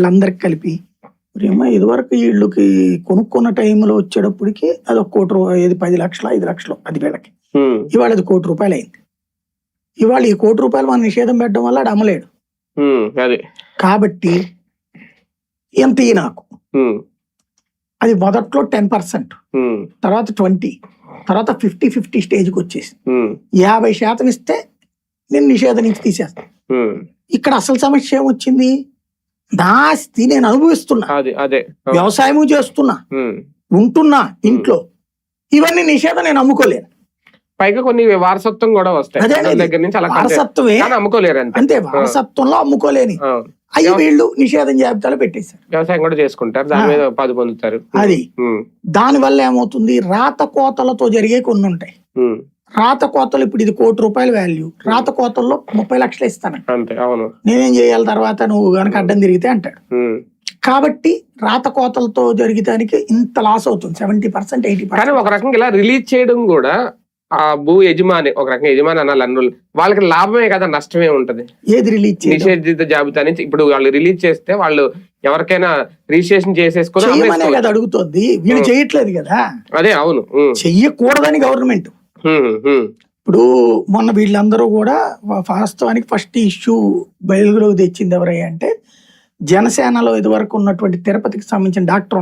వీళ్ళందరికి కలిపి ఏమో ఇదివరకు వీళ్ళకి కొనుక్కున్న టైంలో వచ్చేటప్పటికి అది ఒక కోటి రూపాయలు, 10 లక్షలు 5 లక్షలు అది వీళ్ళకి. ఇవాళ అది ₹1,00,00,000 అయింది. ఇవాళ ఈ ₹1,00,00,000 మనం నిషేధం పెట్టడం వల్ల అది అమ్మలేడు. కాబట్టి ఎంత నాకు అది మొదట్లో 10%, తర్వాత 20%, తర్వాత 50-50 స్టేజ్కి వచ్చేసి 50% ఇస్తే నేను నిషేధం నుంచి తీసేస్తాను. ఇక్కడ అసలు సమస్య ఏమొచ్చింది? నా ఆస్తి నేను అనుభవిస్తున్నా, వ్యవసాయము చేస్తున్నా, ఉంటున్నా ఇంట్లో, ఇవన్నీ నిషేధం నేను అమ్ముకోలేను. పైగా కొన్ని వారసత్వం కూడా వస్తాయి, వారసత్వమే అమ్ముకోలేరు అంతే. వారసత్వంలో అమ్ముకోలేని అవి వీళ్ళు నిషేధం జాబితాలో పెట్టేశారు. వ్యవసాయం కూడా చేసుకుంటారు, దాని మీద పది పొందుతారు. అది దాని వల్ల ఏమవుతుంది, రాత కోతలతో జరిగే కొన్ని ఉంటాయి. రాత కోతలు ఇప్పుడు ఇది ₹1,00,00,000 వాల్యూ, రాత కోతల్లో 30 లక్షలు ఇస్తాను, నేనేం చేయాలి తర్వాత నువ్వు కనుక అడ్డం తిరిగితే అంటాడు. కాబట్టి రాత కోతలతో జరిగితే ఇంత లాస్ అవుతుంది, 70% 80%. ఒక రకంగా ఇలా రిలీజ్ చేయడం కూడా ఆ భూ యజమాని, ఒక రకంగా యజమాని అనాలి, అన్నులు వాళ్ళకి లాభమే కదా, నష్టమే ఉంటది. ఏది రిలీజ్ నిషేధిత జాబితా నుంచి ఇప్పుడు వాళ్ళు రిలీజ్ చేస్తే వాళ్ళు ఎవరికైనా రిజిస్ట్రేషన్ చేసేసుకుని కదా అడుగుతుంది, వీళ్ళు చేయట్లేదు కదా. అదే అవును, చెయ్యకూడదని గవర్నమెంట్. ఇప్పుడు మొన్న వీళ్ళందరూ కూడా వాస్తవానికి ఫస్ట్ ఇష్యూ బయలులోకి తెచ్చింది ఎవరయ్యా అంటే, జనసేనలో ఇదివరకు ఉన్నటువంటి తిరుపతికి సంబంధించిన డాక్టర్